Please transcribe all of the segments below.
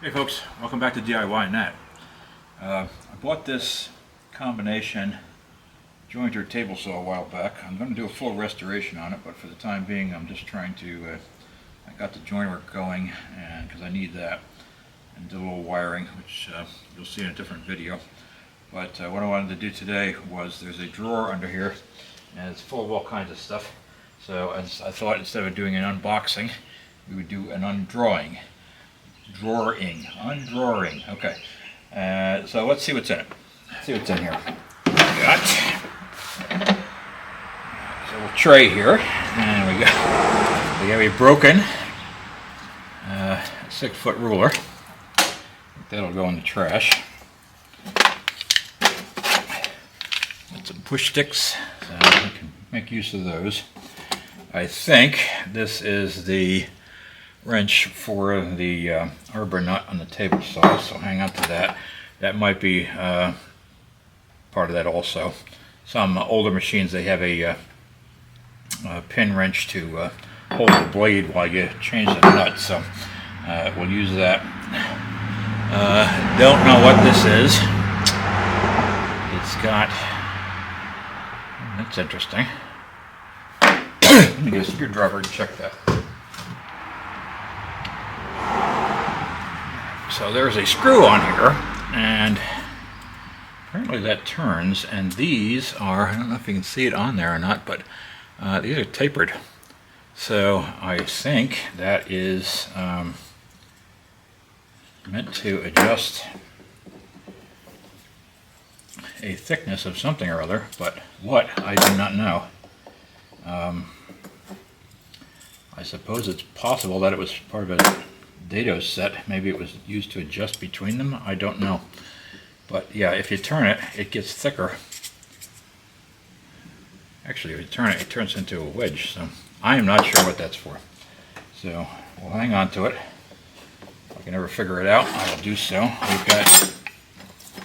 Hey folks, welcome back to diynat. I bought this combination jointer table saw a while back. I'm going to do a full restoration on it, but for the time being I'm just trying to, I got the joint work going and because I need that, and did a little wiring, which you'll see in a different video. But what I wanted to do today was, there's a drawer under here and it's full of all kinds of stuff. So as I thought, instead of doing an unboxing, we would do an undrawing. Undrawering. Okay. So let's see what's in it. Let's see what's in here. Got a little tray here, and we have a broken 6-foot ruler. That'll go in the trash. Got some push sticks, so we can make use of those. I think this is the wrench for the arbor nut on the table saw, so hang on to that. That might be part of that also. Some older machines, they have a pin wrench to hold the blade while you change the nut, so we'll use that. Don't know what this is. It's got, that's interesting. Let me get a screwdriver and check that. So there's a screw on here, and apparently that turns, and these are, I don't know if you can see it on there or not, but these are tapered. So I think that is meant to adjust a thickness of something or other, but what, I do not know. I suppose it's possible that it was part of a dado set. Maybe it was used to adjust between them. I don't know. But yeah, if you turn it, it gets thicker. Actually, if you turn it, it turns into a wedge. So I am not sure what that's for. So we'll hang on to it. If I can ever figure it out, I will do so. We've got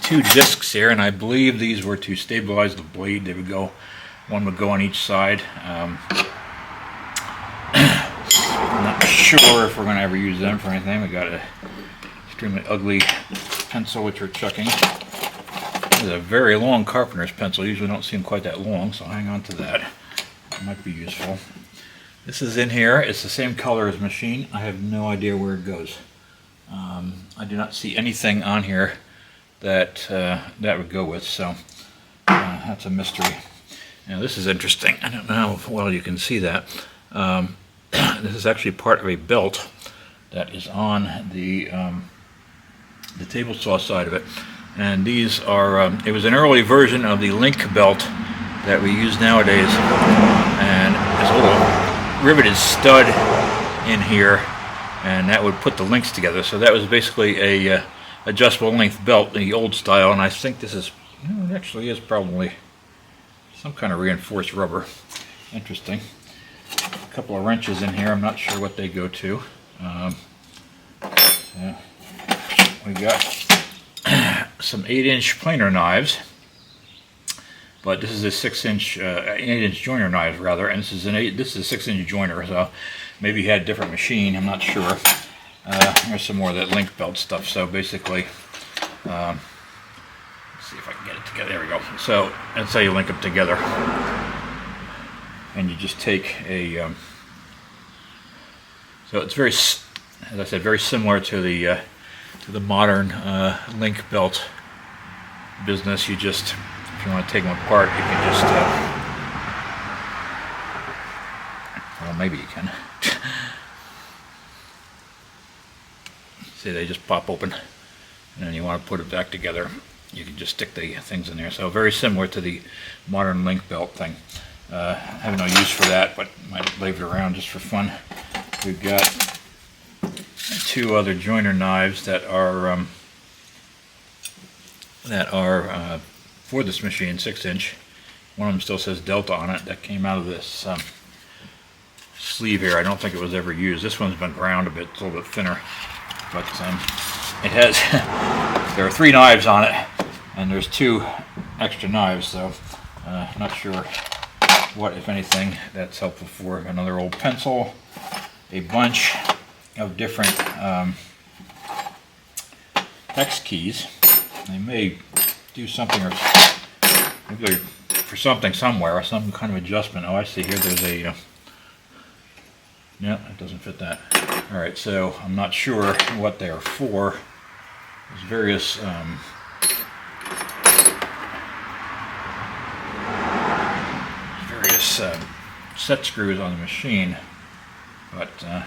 2 discs here, and I believe these were to stabilize the blade. They would go, one would go on each side. I'm not sure if we're going to ever use them for anything. We got an extremely ugly pencil which we're chucking. This is a very long carpenter's pencil. Usually don't seem quite that long, so hang on to that. It might be useful. This is in here. It's the same color as the machine. I have no idea where it goes. I do not see anything on here that that would go with, so that's a mystery. Now this is interesting. I don't know how well you can see that. This is actually part of a belt that is on the table saw side of it, and these are it was an early version of the link belt that we use nowadays, and there's a little riveted stud in here, and that would put the links together. So that was basically a adjustable length belt, the old style, and I think this is, it actually is probably some kind of reinforced rubber. Interesting. A couple of wrenches in here. I'm not sure what they go to. So we got some 8-inch planer knives, but this is a 6-inch, 8-inch joiner knives rather, and this is a 6-inch joiner. So maybe he had a different machine. I'm not sure. There's some more of that link belt stuff. So basically, let's see if I can get it together. There we go. So that's how you link them together. And you just take a, so it's very, as I said, very similar to the modern link belt business. You just, if you want to take them apart, you can just, well, maybe you can. See, they just pop open, and then you want to put it back together, you can just stick the things in there. So very similar to the modern link belt thing. I have no use for that, but might leave it around just for fun. We've got 2 other joiner knives that are for this machine, 6-inch. One of them still says Delta on it. That came out of this sleeve here. I don't think it was ever used. This one's been ground a bit. It's a little bit thinner, but it has. There are 3 knives on it, and there's 2 extra knives. So not sure what, if anything, that's helpful for. Another old pencil, a bunch of different hex keys. They may do something, or maybe they're for something somewhere, or some kind of adjustment. Oh, I see here. There's a. No, it doesn't fit that. All right, so I'm not sure what they are for. There's various. Set screws on the machine, but none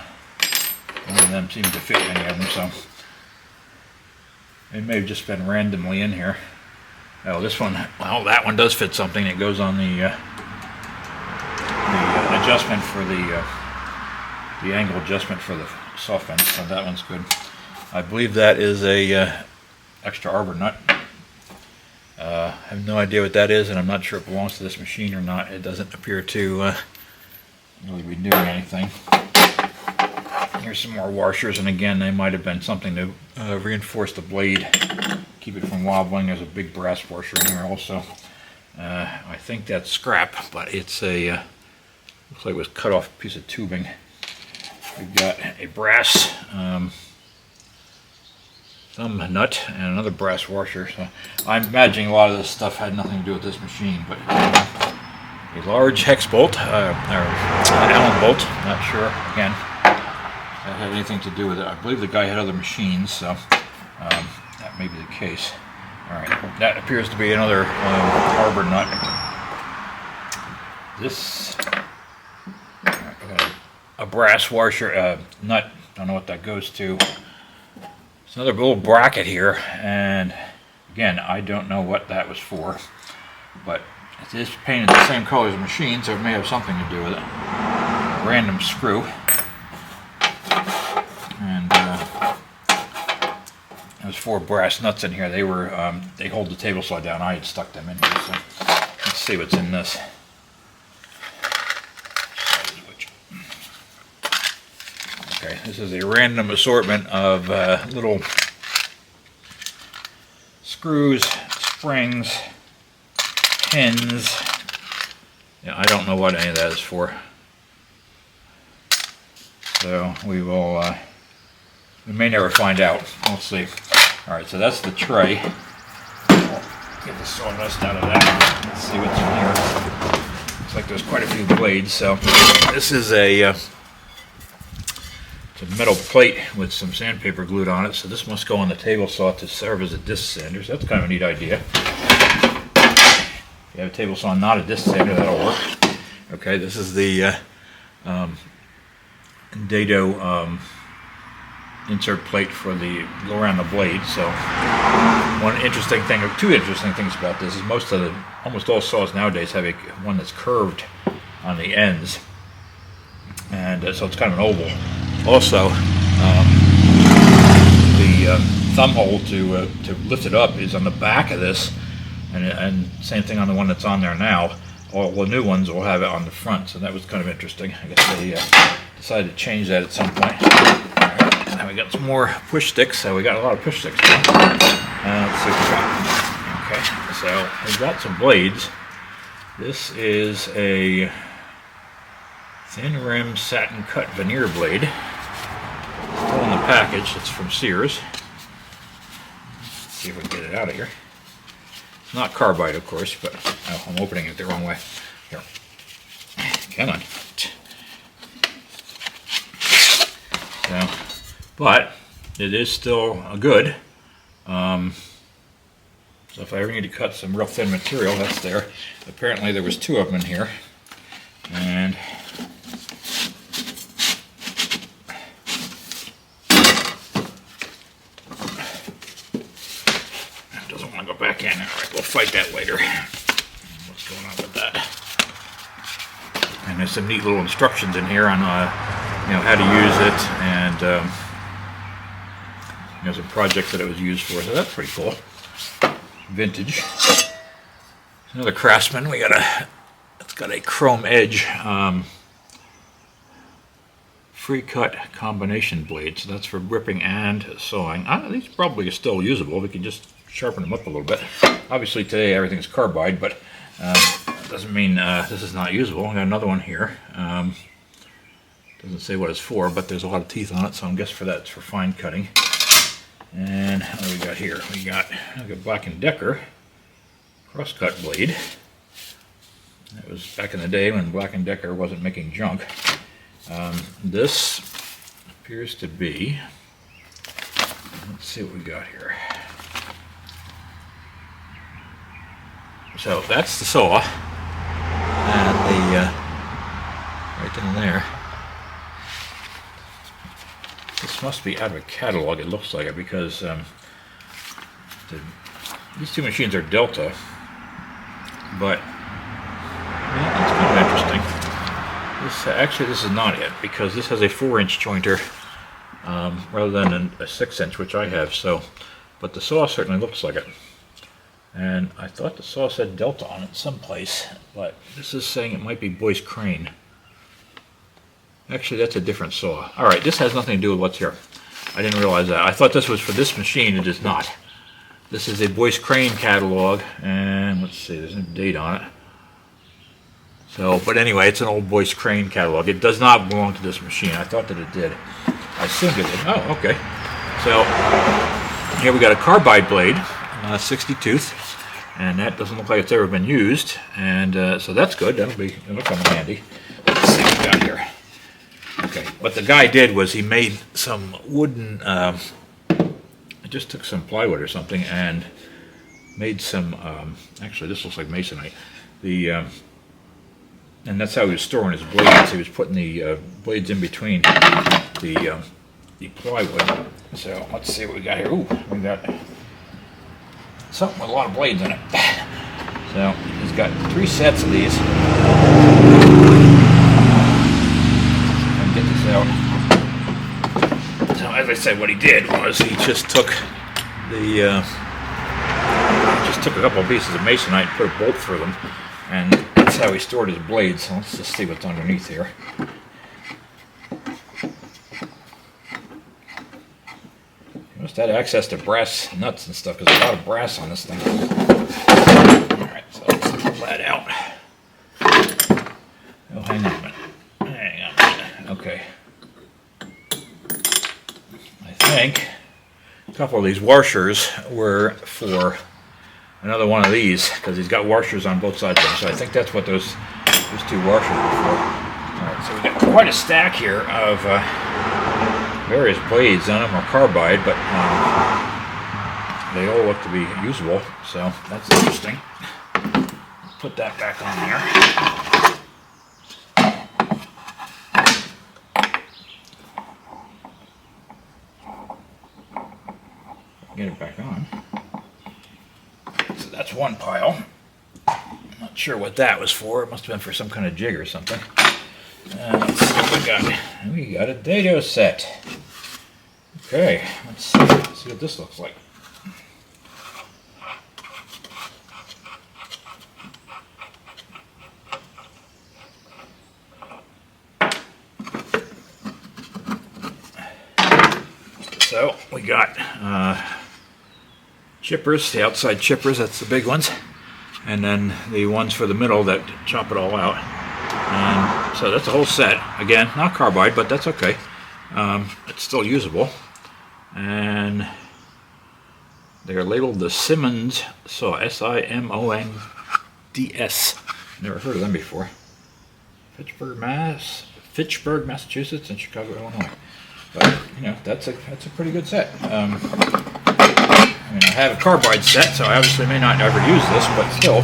of them seem to fit any of them, so it may have just been randomly in here. Oh, this one, well, that one does fit something. It goes on the adjustment for the angle adjustment for the soft fence, so that one's good. I believe that is a extra arbor nut. I have no idea what that is, and I'm not sure it belongs to this machine or not. It doesn't appear to really be doing anything. Here's some more washers, and again, they might have been something to reinforce the blade, keep it from wobbling. There's a big brass washer in here also. I think that's scrap, but it's a looks like it was cut off a piece of tubing. We've got a brass thumb nut and another brass washer. So I'm imagining a lot of this stuff had nothing to do with this machine, but a large hex bolt, or Allen bolt, not sure, again, that had anything to do with it. I believe the guy had other machines, so that may be the case. Alright, that appears to be another arbor nut. This, a brass washer, nut, don't know what that goes to. It's another little bracket here, and again, I don't know what that was for, but it is painted the same color as the machine, so it may have something to do with it. Random screw. And there's 4 brass nuts in here. They were they hold the table saw down. I had stuck them in here, so let's see what's in this. Okay, this is a random assortment of little screws, springs, pins. Yeah, I don't know what any of that is for. So we will, we may never find out. We'll see. Alright, so that's the tray. I'll get the sawdust out of that. Let's see what's in here. Looks like there's quite a few blades. So this is it's a metal plate with some sandpaper glued on it. So this must go on the table saw to serve as a disc sander. So that's kind of a neat idea. If you have a table saw, not a disc sander, that'll work. Okay, this is the dado insert plate for the go around the blade. So one interesting thing, or 2 interesting things about this is almost all saws nowadays have one that's curved on the ends, and so it's kind of an oval. Also, the thumb hole to lift it up is on the back of this, and same thing on the one that's on there now. All the new ones will have it on the front, so that was kind of interesting. I guess they decided to change that at some point. Right, now we got some more push sticks. So we got a lot of push sticks now. Let's see what we got. Okay, so we've got some blades. This is a thin rim satin cut veneer blade. Still in the package. It's from Sears. Let's see if we can get it out of here. It's not carbide, of course, but oh, I'm opening it the wrong way. Here. Come on. So, but it is still good. So if I ever need to cut some real thin material, that's there. Apparently there was 2 of them in here. And doesn't want to go back in. Alright, we'll fight that later. What's going on with that? And there's some neat little instructions in here on how to use it, and some projects that it was used for. So that's pretty cool. Vintage. Another Craftsman. It's got a chrome edge. Free cut combination blade, so that's for ripping and sawing. These probably are still usable. We can just sharpen them up a little bit. Obviously today everything's carbide, but doesn't mean this is not usable. I got another one here. Doesn't say what it's for, but there's a lot of teeth on it, so I'm guessing for that it's for fine cutting. And what do we got here? We got like a Black & Decker crosscut blade. That was back in the day when Black & Decker wasn't making junk. This appears to be, let's see what we got here. So that's the saw, and the right down there. This must be out of a catalog. It looks like it because these two machines are Delta, but yeah, it's kind of interesting. Actually, this is not it because this has a 4-inch jointer rather than a 6-inch, which I have. So, but the saw certainly looks like it. And I thought the saw said Delta on it someplace, but this is saying it might be Boyce Crane. Actually, that's a different saw. All right, this has nothing to do with what's here. I didn't realize that. I thought this was for this machine. It is not. This is a Boyce Crane catalog, and let's see, there's no date on it. So, but anyway, it's an old Boyce Crane catalog. It does not belong to this machine. I thought that it did. I assumed it did. Oh, okay. So, here we got a carbide blade, 60 tooth, and that doesn't look like it's ever been used. And so that's good. It'll come in handy. Let's see what we got here. Okay, what the guy did was he made some wooden, I just took some plywood or something and made some, actually this looks like masonite, and that's how he was storing his blades. He was putting the blades in between the plywood. So let's see what we got here. Ooh, we got something with a lot of blades in it. So he's got 3 sets of these. Get this out. So as I said, what he did was he just took a couple of pieces of masonite and put a bolt through them, and that's how he stored his blades. So let's just see what's underneath here. He must have had access to brass nuts and stuff because there's a lot of brass on this thing. All right, so let's pull that out. Oh, hang on a minute. Okay. I think a couple of these washers were for another one of these because he's got washers on both sides of them. So I think that's what those 2 washers were for. Alright, so we got quite a stack here of various blades. None of them are carbide, but they all look to be usable. So that's interesting. Put that back on there. Get it back on. So that's one pile. I'm not sure what that was for. It must have been for some kind of jig or something. Let's see what we got. We got a dado set. Okay, let's see what this looks like. So we got chippers, the outside chippers, that's the big ones, and then the ones for the middle that chop it all out. And so that's a whole set. Again, not carbide, but that's okay. It's still usable. And they're labeled the Simmons saw, S-I-M-O-N-D-S. Never heard of them before. Fitchburg, Massachusetts, and Chicago, Illinois. But you know, that's a pretty good set. I mean, I have a carbide set, so I obviously may not ever use this, but still.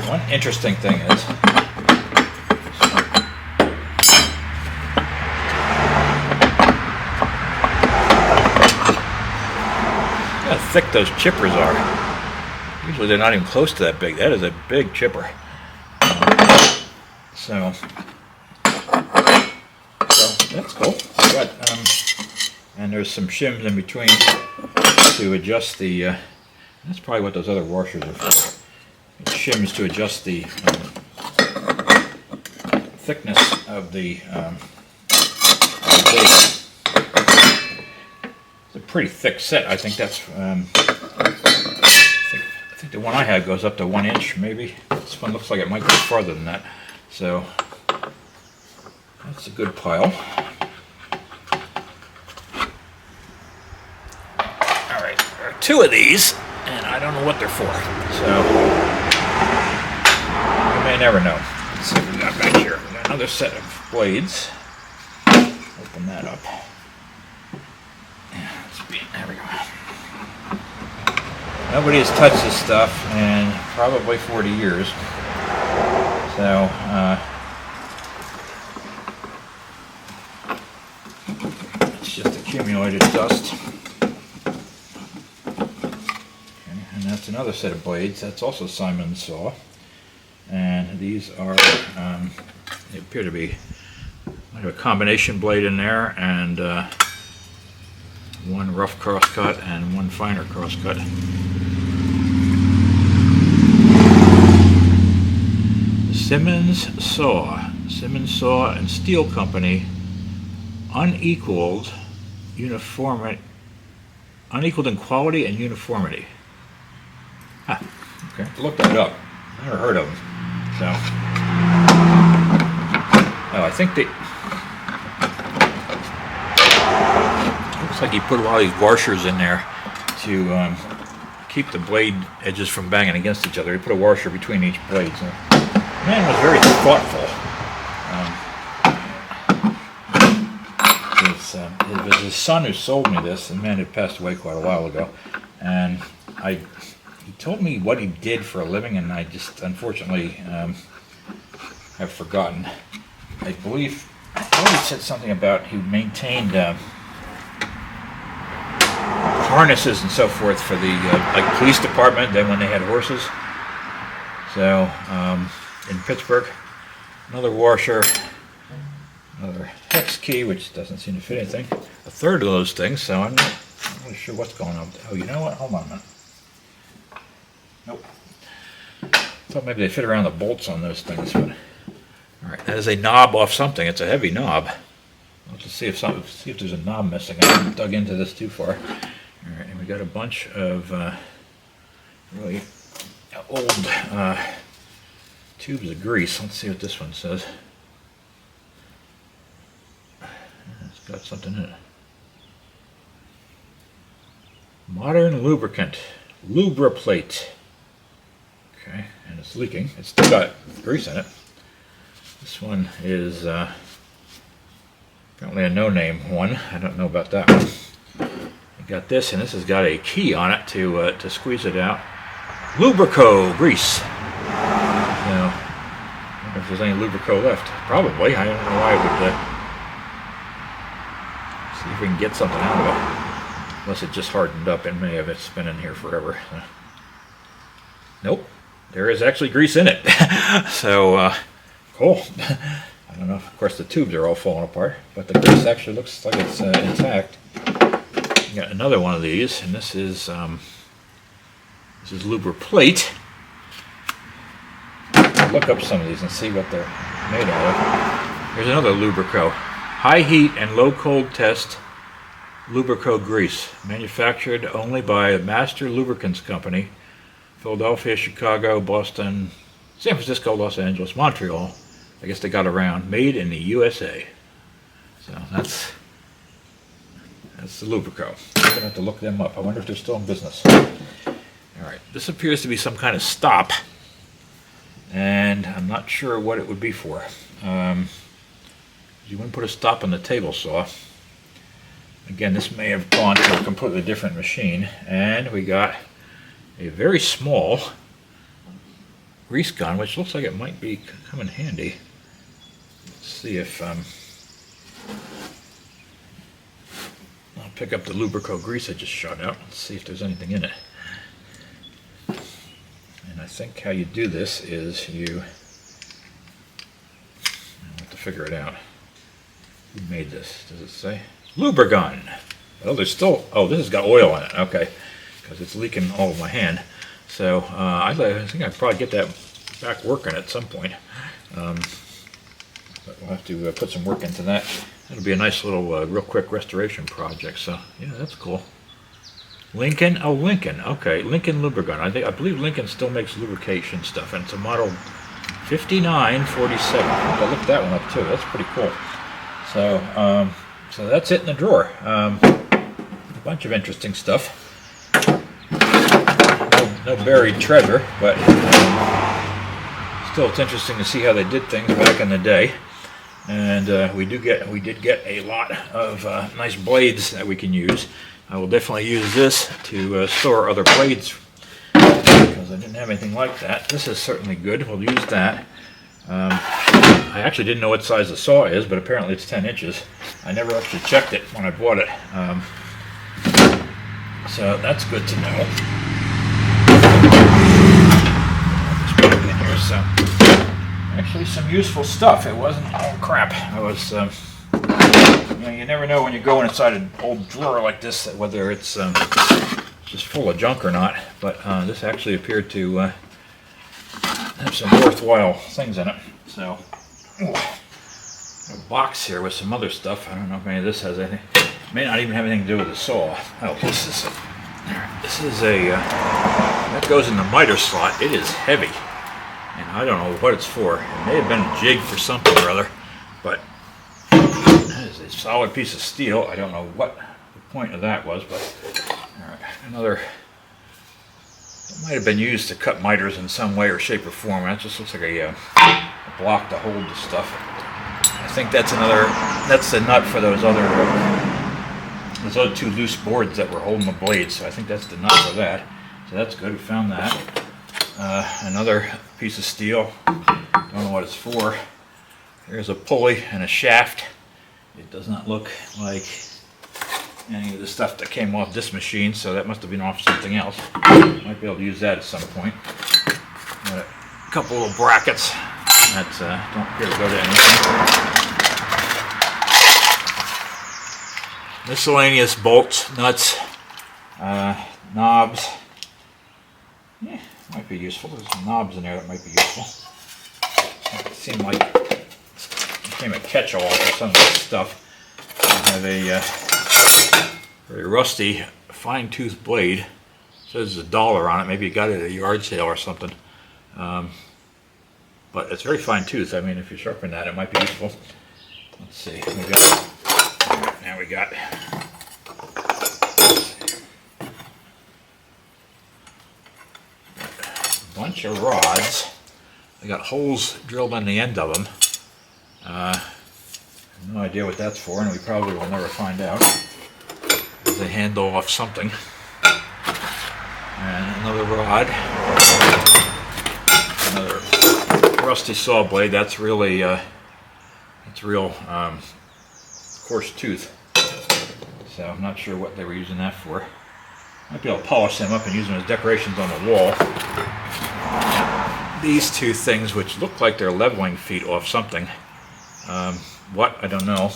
One interesting thing is, how thick those chippers are. Usually they're not even close to that big. That is a big chipper. So that's cool. But, and there's some shims in between to adjust the, that's probably what those other washers are for. Shims to adjust the thickness of the blade. It's a pretty thick set. I think that's, I think the one I had goes up to 1 inch maybe. This one looks like it might go farther than that. So that's a good pile. 2 of these, and I don't know what they're for. So, you may never know. Let's see what we got back here. We got another set of blades. Open that up. Yeah, there we go. Nobody has touched this stuff in probably 40 years. So, it's just accumulated dust. Okay, and that's another set of blades. That's also Simon's saw. And these are, they appear to be like a combination blade in there, and one rough crosscut and one finer crosscut. Simmons Saw and Steel Company, unequaled in quality and uniformity. Ah, okay, look that up. Never heard of them. So, oh, I think they. Looks like he put a lot of these washers in there to keep the blade edges from banging against each other. He put a washer between each blade. So. The man was very thoughtful. It was his son who sold me this. The man had passed away quite a while ago, and he told me what he did for a living, and I just unfortunately have forgotten. I thought he said something about he maintained harnesses and so forth for the like police department. Then when they had horses, so. In Pittsburgh, another washer, another hex key, which doesn't seem to fit anything, a third of those things, so I'm not really sure what's going on. Oh, you know what? Hold on a minute. Nope. Thought maybe they fit around the bolts on those things, but all right, that is a knob off something. It's a heavy knob. I'll just see if there's a knob missing. I haven't dug into this too far. All right, and we got a bunch of really old tubes of grease. Let's see what this one says. It's got something in it. Modern lubricant. Lubriplate. Okay, and it's leaking. It's still got grease in it. This one is apparently a no-name one. I don't know about that one. You got this, and this has got a key on it to squeeze it out. Lubrico grease. I wonder if there's any Lubrico left. Probably. I don't know why I would see if we can get something out of it. Unless it just hardened up. It may have. It's been in here forever. Nope. There is actually grease in it. So, cool. I don't know. Of course, the tubes are all falling apart. But the grease actually looks like it's intact. We got another one of these. And this is Lubriplate. Look up some of these and see what they're made out of. Here's another Lubrico. High heat and low cold test Lubrico grease. Manufactured only by Master Lubricants Company. Philadelphia, Chicago, Boston, San Francisco, Los Angeles, Montreal. I guess they got around. Made in the USA. So that's the Lubrico. I'm going to have to look them up. I wonder if they're still in business. Alright, this appears to be some kind of stop. And I'm not sure what it would be for. You wouldn't put a stop on the table saw. Again, this may have gone to a completely different machine. And we got a very small grease gun, which looks like it might come in handy. Let's see if I'll pick up the Lubrico grease I just shot out. Let's see if there's anything in it. And I think how you do this is I have to figure it out. Who made this? Does it say? Lubrigun. Oh, there's still. Oh, this has got oil in it. Okay, because it's leaking all over my hand. So I think I'd probably get that back working at some point. But we'll have to put some work into that. It'll be a nice little, real quick restoration project. So yeah, that's cool. Lincoln. Oh, Lincoln. Okay, Lincoln Lubrigun. I believe Lincoln still makes lubrication stuff, and it's a model 5947. I think I looked that one up too. That's pretty cool. So, so that's it in the drawer. A bunch of interesting stuff. no buried treasure, but still it's interesting to see how they did things back in the day. And we did get a lot of nice blades that we can use. I will definitely use this to store other blades because I didn't have anything like that. This is certainly good. We'll use that. I actually didn't know what size the saw is, but apparently it's 10 inches. I never actually checked it when I bought it. So that's good to know. Just put it in here. So actually some useful stuff. It wasn't all crap. I was, you never know when you go inside an old drawer like this whether it's just full of junk or not. But this actually appeared to have some worthwhile things in it. So, a box here with some other stuff. I don't know if any of this has anything. It may not even have anything to do with the saw. Oh, this is a that goes in the miter slot. It is heavy, and I don't know what it's for. It may have been a jig for something or other, but it is a solid piece of steel. I don't know what the point of that was, but all right, another. It might have been used to cut miters in some way or shape or form. That just looks like a block to hold the stuff. I think that's the nut for those other two loose boards that were holding the blades. So I think that's the nut for that. So that's good. We found that. Another piece of steel. Don't know what it's for. There's a pulley and a shaft. It does not look like any of the stuff that came off this machine, so that must have been off something else. Might be able to use that at some point. Got a couple little brackets that don't appear to go to anything. Miscellaneous bolts, nuts, knobs. Yeah, might be useful. There's some knobs in there that might be useful. It seemed like it became a catch-all for some of this stuff. I have a very rusty fine-tooth blade. It says $1 on it. Maybe you got it at a yard sale or something. But it's very fine tooth. I mean, if you sharpen that, it might be useful. Let's see. Now we got a bunch of rods. I got holes drilled in the end of them. I have no idea what that's for, and we probably will never find out. They handle off something. And another rod. Another rusty saw blade. That's really, it's real coarse tooth. So I'm not sure what they were using that for. Might be able to polish them up and use them as decorations on the wall. These two things, which look like they're leveling feet off something. What? I don't know.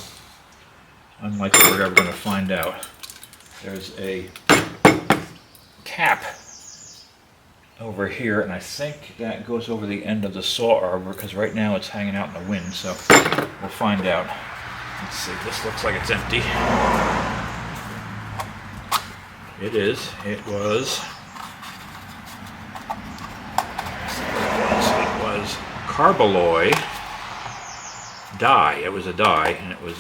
Unlikely we're ever going to find out. There's a cap over here, and I think that goes over the end of the saw arbor because right now it's hanging out in the wind, so we'll find out. Let's see, this looks like it's empty. It is. It was carbaloy die. It was a die, and it was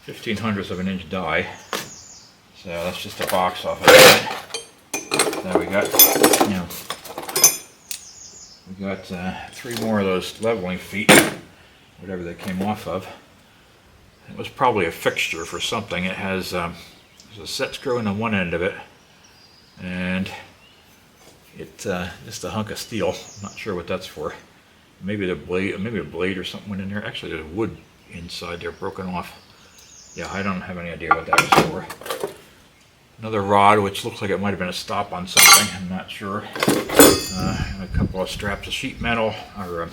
1/1500th of an inch die. So that's just a box off of that. Now we got, three more of those leveling feet, whatever they came off of. It was probably a fixture for something. It has there's a set screw in on one end of it, and it's just a hunk of steel. I'm not sure what that's for. Maybe a blade or something went in there. Actually, there's wood inside there broken off. Yeah, I don't have any idea what that was for. Another rod, which looks like it might have been a stop on something. I'm not sure. And a couple of straps of sheet metal or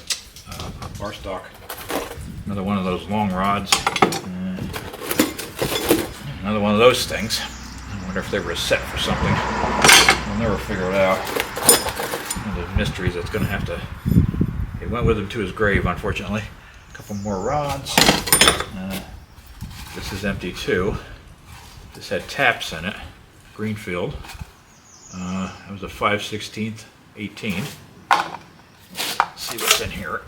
bar stock. Another one of those long rods. Another one of those things. I wonder if they were a set for something. We'll never figure it out. One of those mysteries that's going to have to... He went with him to his grave, unfortunately. A couple more rods. This is empty too. This had taps in it. Greenfield. It was a 5/16 18. Let's see what's in here.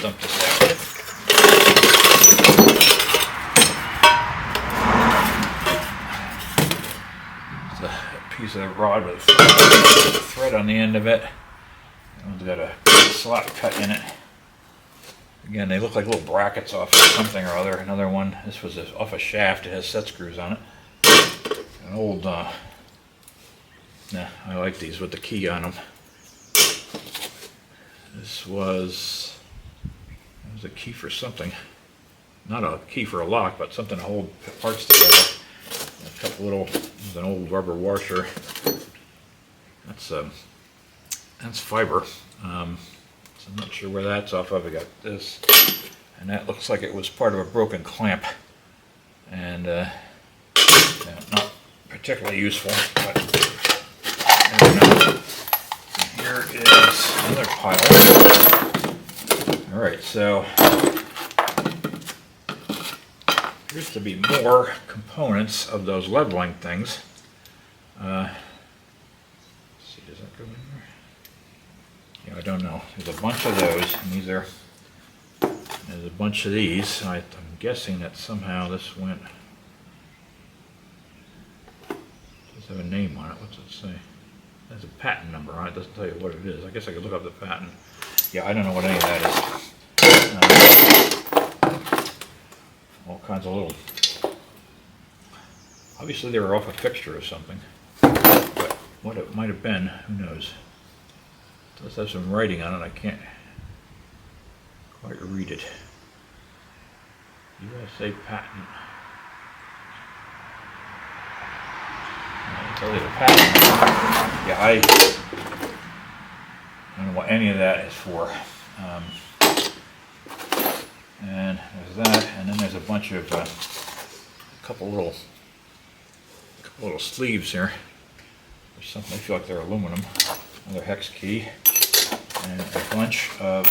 Dump this out. It's a a rod with a thread on the end of it. That one's got a slot cut in it. Again, they look like little brackets off of something or other. Another one, this was off a shaft. It has set screws on it. An old, nah, I like these with the key on them. This was a key for something. Not a key for a lock, but something to hold parts together. A couple little, this is an old rubber washer. That's fiber. So I'm not sure where that's off of. I got this, and that looks like it was part of a broken clamp, and yeah, not particularly useful. But there we go. And here is another pile. All right, so appears to be more components of those leveling things. Let's see, does that go in there? Yeah, I don't know. There's a bunch of those, and there's a bunch of these. I'm guessing that somehow this went. It does have a name on it. What's it say? There's a patent number on it. It doesn't tell you what it is. I guess I could look up the patent. Yeah, I don't know what any of that is. All kinds of little. Obviously, they were off a fixture or something. But what it might have been, who knows? It does have some writing on it. I can't quite read it. USA patent. I'll tell you the patent. Yeah, I don't know what any of that is for. And there's that, and then there's a bunch of a couple little sleeves here. There's something, they feel like they're aluminum. Another hex key, and a bunch of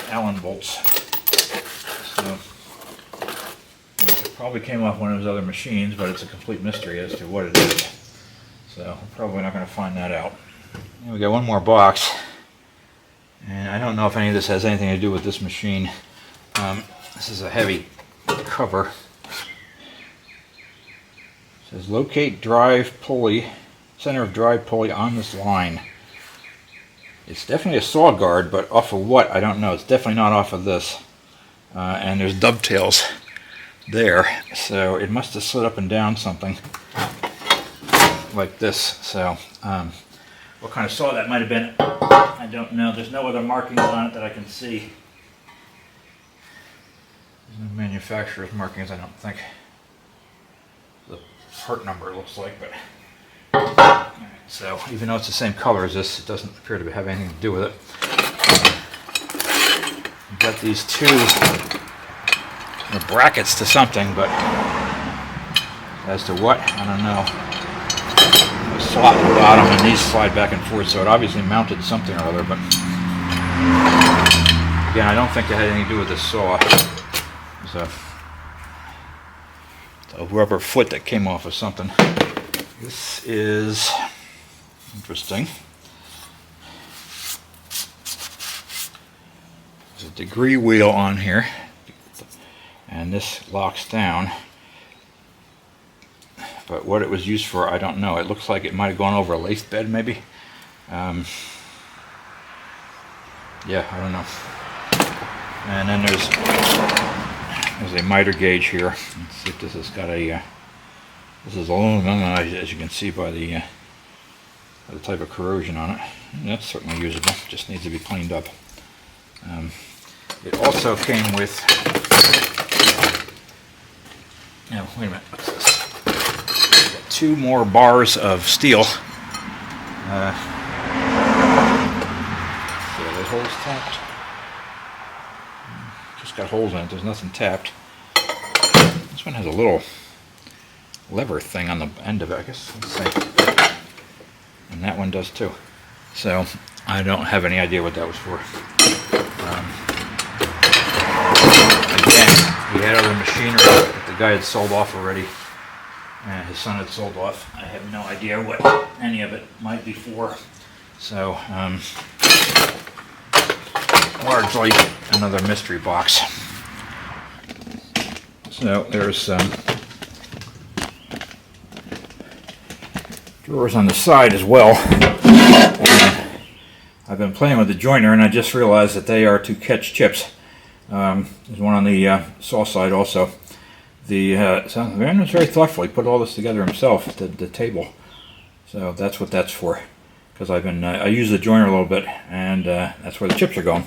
Allen bolts. So it probably came off one of those other machines, but it's a complete mystery as to what it is. So we're probably not going to find that out. And we got one more box, and I don't know if any of this has anything to do with this machine. This is a heavy cover. It says locate drive pulley, center of drive pulley on this line. It's definitely a saw guard, but off of what, I don't know. It's definitely not off of this. And there's dovetails there, so it must have slid up and down something like this. So what kind of saw that might have been, I don't know. There's no other markings on it that I can see. There's no manufacturer's markings, I don't think. The part number it looks like, but so even though it's the same color as this, it doesn't appear to have anything to do with it. We've got these two brackets to something, but as to what, I don't know. A slot in the bottom, and these slide back and forth, so it obviously mounted something or other, but again, I don't think it had anything to do with the saw. It was a rubber foot that came off of something. This is interesting. There's a degree wheel on here, and this locks down. But what it was used for, I don't know. It looks like it might have gone over a lath bed, maybe. Yeah, I don't know. And then there's a miter gauge here. Let's see if this has got a. This is aluminum, as you can see by the type of corrosion on it. And that's certainly usable. Just needs to be cleaned up. It also came with. Now, wait a minute. What's this? Got 2 more bars of steel. See, are those holes tapped? Just got holes in it. There's nothing tapped. This one has a little lever thing on the end of it, I guess. Let's see. And that one does too. So I don't have any idea what that was for. Again, he had other machinery that the guy had sold off already, and his son had sold off. I have no idea what any of it might be for. So largely another mystery box. So there's drill drawers on the side as well. I've been playing with the joiner, and I just realized that they are to catch chips. There's one on the saw side also. The man was very thoughtful. He put all this together himself at the table. So that's what that's for. Because I use the joiner a little bit, and that's where the chips are going.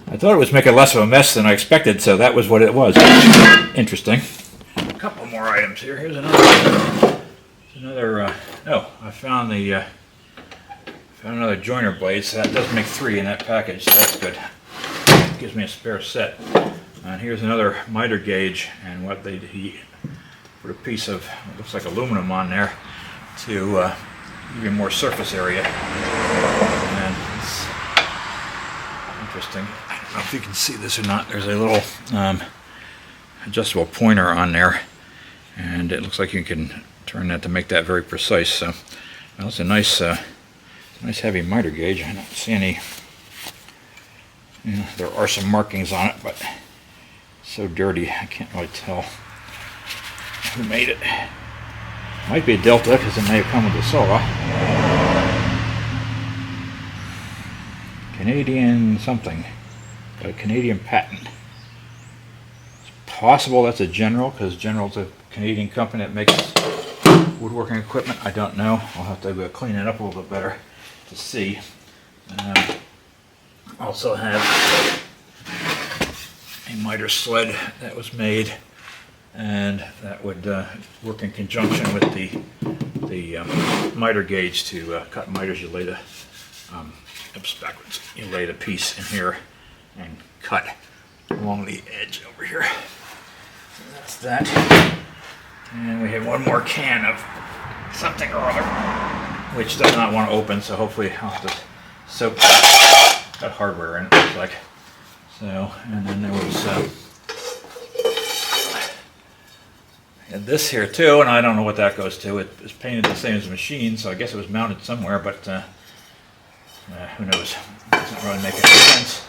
I thought it was making less of a mess than I expected, so that was what it was. Interesting. A couple more items here. Here's another. Oh, I found another joiner blade. So that does make 3 in that package, so that's good. Gives me a spare set. And here's another miter gauge, and what he put a piece of, it looks like aluminum on there to give you more surface area. And it's interesting. I don't know if you can see this or not. There's a little adjustable pointer on there, and it looks like you can turn that to make that very precise. So well, it's a nice heavy miter gauge. I don't see any. There are some markings on it, but it's so dirty I can't really tell who made it. Might be a Delta because it may have come with the saw. Canadian something. Got a Canadian patent. It's possible that's a General, because General's a Canadian company that makes woodworking equipment. I don't know. I'll have to clean it up a little bit better to see. Also have a miter sled that was made, and that would work in conjunction with the miter gauge to cut miters. You lay the oops, backwards. You lay the piece in here and cut along the edge over here. So that's that. And we have one more can of something or other, which does not want to open. So hopefully I'll have to soak that hardware in. It looks like. So, and then there was and this here too, and I don't know what that goes to. It is painted the same as the machine, so I guess it was mounted somewhere, but who knows? It doesn't really make any sense.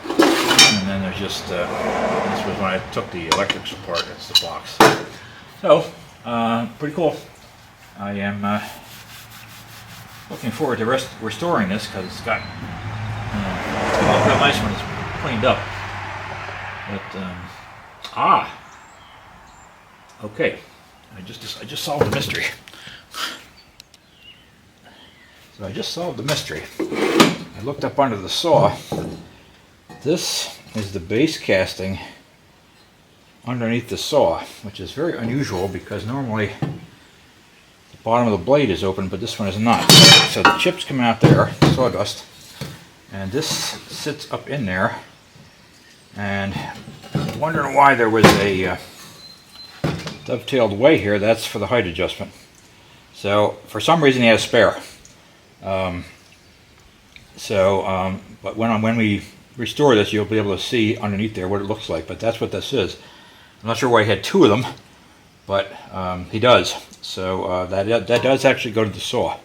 And then there's just, this was when I took the electrics apart. That's the box. So, pretty cool. I am looking forward to restoring this, because it's got real nice when it's cleaned up. But okay, I just solved the mystery. So I just solved the mystery. I looked up under the saw. This is the base casting underneath the saw, which is very unusual because normally the bottom of the blade is open, but this one is not. So the chips come out there, sawdust, and this sits up in there. And I'm wondering why there was a dovetailed way here. That's for the height adjustment. So for some reason he has a spare. But when we restore this, you'll be able to see underneath there what it looks like. But that's what this is. I'm not sure why he had 2 of them, but he does. So that does actually go to the saw.